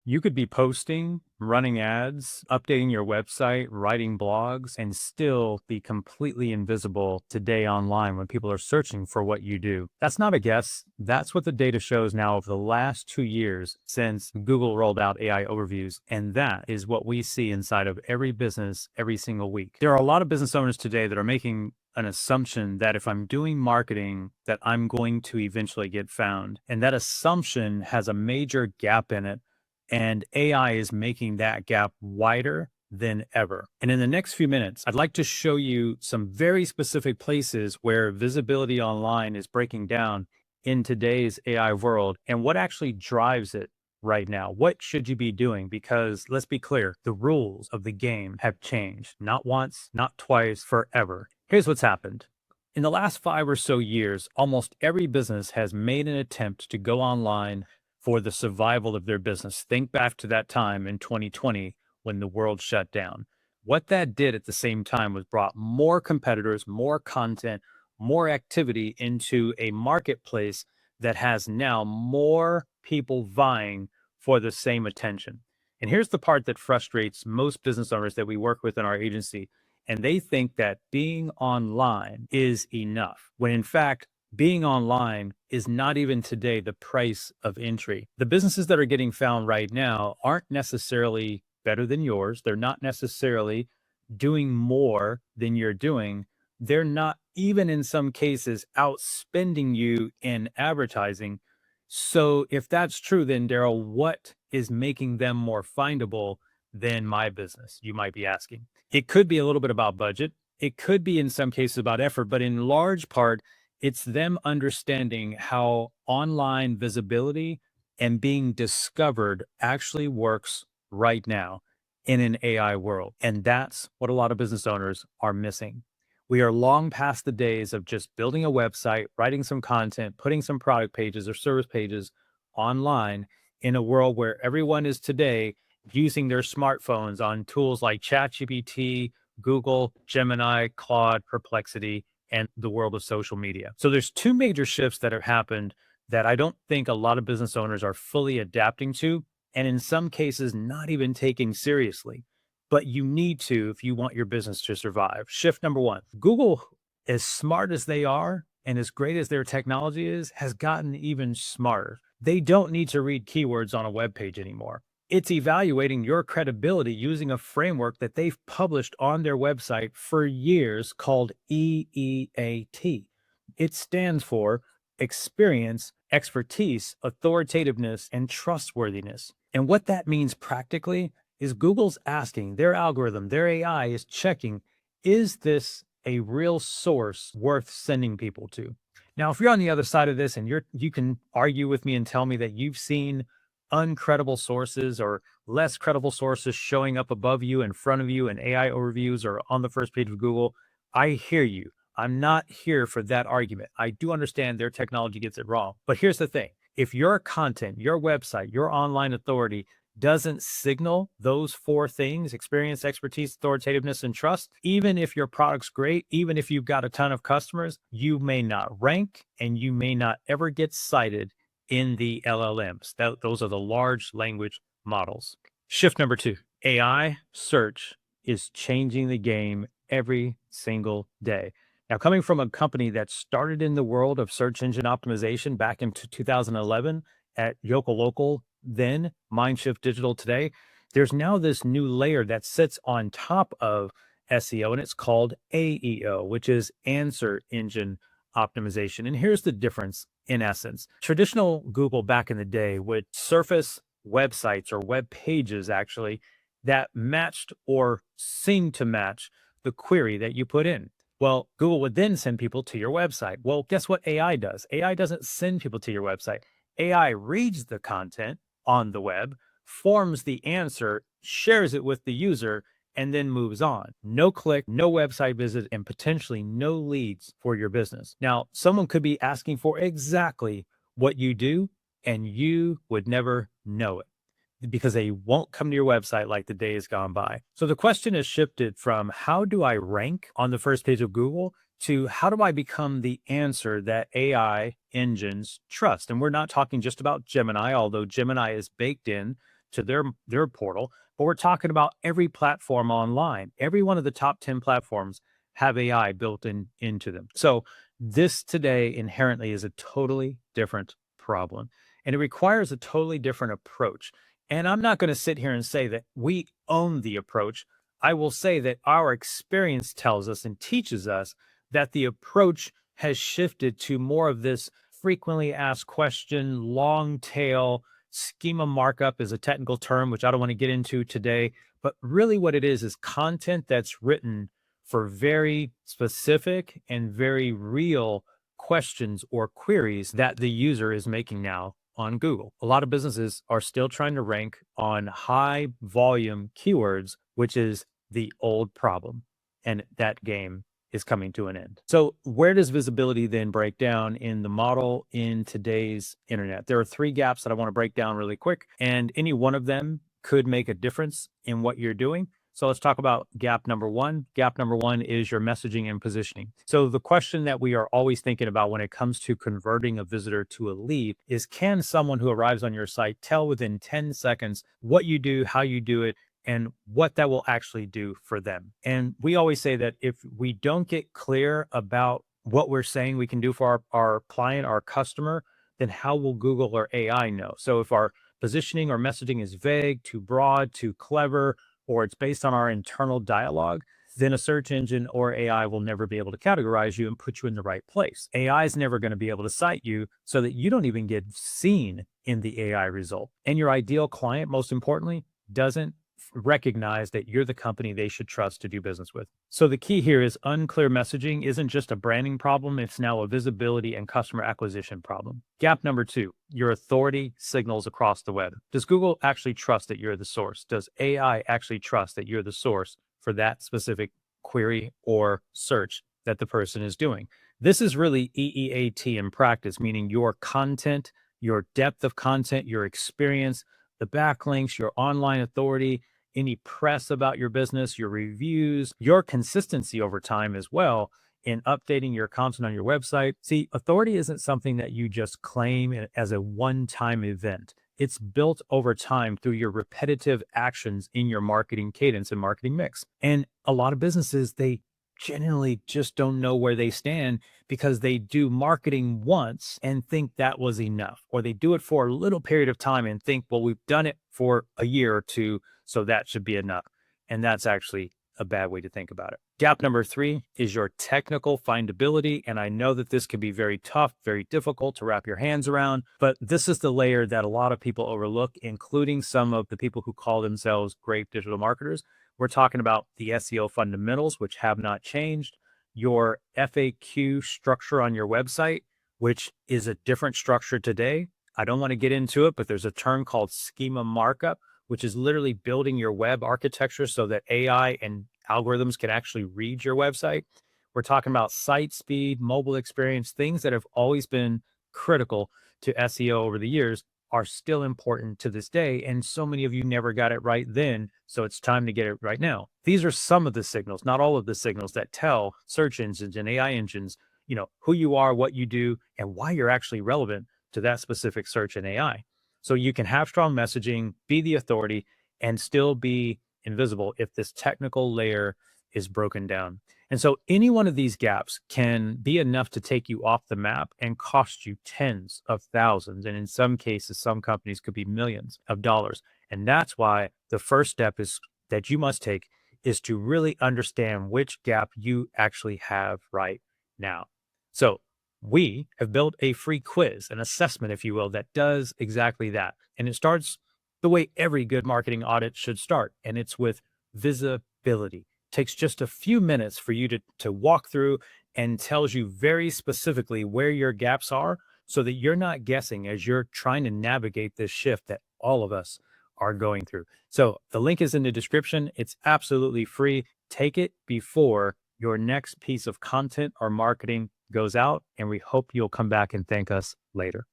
You could be posting, running ads, updating your website, writing blogs, and still be completely invisible today online when people are searching for what you do. That's not a guess. That's what the data shows now over the last 2 years since Google rolled out AI overviews. And that is what we see inside of every business every single week. There are a lot of business owners today that are making an assumption that if I'm doing marketing, that I'm going to eventually get found. And that assumption has a major gap in it. And AI is making that gap wider than ever. And in the next few minutes, I'd like to show you some very specific places where visibility online is breaking down in today's AI world and what actually drives it right now. What should you be doing? Because let's be clear, the rules of the game have changed, not once, not twice, forever. Here's what's happened. In the last 5 or so years, almost every business has made an attempt to go online for the survival of their business. Think back to that time in 2020 when the world shut down. What that did at the same time was brought more competitors, more content, more activity into a marketplace that has now more people vying for the same attention. And here's the part that frustrates most business owners that we work with in our agency. And they think that being online is enough, when in fact, being online is not even today the price of entry. The businesses that are getting found right now aren't necessarily better than yours. They're not necessarily doing more than you're doing. They're not even in some cases outspending you in advertising. So if that's true, then Darrell, what is making them more findable than my business? You might be asking. It could be a little bit about budget. It could be in some cases about effort, but in large part, it's them understanding how online visibility and being discovered actually works right now in an AI world. And that's what a lot of business owners are missing. We are long past the days of just building a website, writing some content, putting some product pages or service pages online in a world where everyone is today using their smartphones on tools like ChatGPT, Google, Gemini, Claude, Perplexity, and the world of social media. So there's two major shifts that have happened that I don't think a lot of business owners are fully adapting to, and in some cases, not even taking seriously. But you need to if you want your business to survive. Shift number one, Google, as smart as they are and as great as their technology is, has gotten even smarter. They don't need to read keywords on a web page anymore. It's evaluating your credibility using a framework that they've published on their website for years called EEAT. It stands for experience, expertise, authoritativeness, and trustworthiness. And what that means practically is Google's asking their algorithm, their AI is checking, is this a real source worth sending people to? Now, if you're on the other side of this and you can argue with me and tell me that you've seen uncredible sources or less credible sources showing up above you, in front of you, in AI overviews or on the first page of Google, I hear you. I'm not here for that argument. I do understand their technology gets it wrong. But here's the thing. If your content, your website, your online authority doesn't signal those four things, experience, expertise, authoritativeness, and trust, even if your product's great, even if you've got a ton of customers, you may not rank and you may not ever get cited in the LLMs. Those are the large language models. Shift number two, AI search is changing the game every single day. Now, coming from a company that started in the world of search engine optimization back in 2011 at Local, then MindShift Digital today, there's now this new layer that sits on top of SEO, and it's called AEO, which is answer engine optimization. And here's the difference in essence. Traditional Google back in the day would surface websites or web pages actually that matched or seemed to match the query that you put in. Well, Google would then send people to your website. Well, guess what AI does? AI doesn't send people to your website. AI reads the content on the web, forms the answer, shares it with the user, and then moves on. No click, no website visit, and potentially no leads for your business. Now, someone could be asking for exactly what you do, and you would never know it because they won't come to your website like the day has gone by. So the question has shifted from how do I rank on the first page of Google to how do I become the answer that AI engines trust? And we're not talking just about Gemini, although Gemini is baked in to their portal, but we're talking about every platform online. Every one of the top 10 platforms have AI built into them. So this today inherently is a totally different problem, and it requires a totally different approach. And I'm not going to sit here and say that we own the approach. I will say that our experience tells us and teaches us that the approach has shifted to more of this frequently asked question, long tail. Schema markup is a technical term, which I don't want to get into today. But really, what it is content that's written for very specific and very real questions or queries that the user is making now on Google. A lot of businesses are still trying to rank on high volume keywords, which is the old problem. And that game is coming to an end. So where does visibility then break down in the model in today's internet? There are three gaps that I want to break down really quick, and any one of them could make a difference in what you're doing. So let's talk about gap number one. Gap number one is your messaging and positioning. So the question that we are always thinking about when it comes to converting a visitor to a lead is, can someone who arrives on your site tell within 10 seconds what you do, how you do it, and what that will actually do for them? And we always say that if we don't get clear about what we're saying we can do for our client, our customer, then how will Google or AI know? So if our positioning or messaging is vague, too broad, too clever, or it's based on our internal dialogue, then a search engine or AI will never be able to categorize you and put you in the right place. AI is never going to be able to cite you so that you don't even get seen in the AI result. And your ideal client, most importantly, doesn't recognize that you're the company they should trust to do business with. So the key here is unclear messaging isn't just a branding problem, it's now a visibility and customer acquisition problem. Gap number two, your authority signals across the web. Does Google actually trust that you're the source? Does AI actually trust that you're the source for that specific query or search that the person is doing? This is really EEAT in practice, meaning your content, your depth of content, your experience, the backlinks, your online authority, any press about your business, your reviews, your consistency over time as well in updating your content on your website. See, authority isn't something that you just claim as a one-time event. It's built over time through your repetitive actions in your marketing cadence and marketing mix. And a lot of businesses, they genuinely just don't know where they stand because they do marketing once and think that was enough, or they do it for a little period of time and think, well, we've done it for a year or two, so that should be enough. And that's actually a bad way to think about it. Gap number three is your technical findability. And I know that this can be very tough, very difficult to wrap your hands around, but this is the layer that a lot of people overlook, including some of the people who call themselves great digital marketers. We're talking about the SEO fundamentals, which have not changed, your FAQ structure on your website, which is a different structure today. I don't want to get into it, but there's a term called schema markup, which is literally building your web architecture so that AI and algorithms can actually read your website. We're talking about site speed, mobile experience, things that have always been critical to SEO over the years are still important to this day. And so many of you never got it right then. So it's time to get it right now. These are some of the signals, not all of the signals, that tell search engines and AI engines, who you are, what you do, and why you're actually relevant to that specific search and AI. So you can have strong messaging, be the authority, and still be invisible if this technical layer is broken down. And so any one of these gaps can be enough to take you off the map and cost you tens of thousands. And in some cases, some companies could be millions of dollars. And that's why the first step is that you must take is to really understand which gap you actually have right now. So we have built a free quiz, an assessment, if you will, that does exactly that. And it starts the way every good marketing audit should start. And it's with visibility. Takes just a few minutes for you to walk through and tells you very specifically where your gaps are so that you're not guessing as you're trying to navigate this shift that all of us are going through. So the link is in the description. It's absolutely free. Take it before your next piece of content or marketing goes out, and we hope you'll come back and thank us later.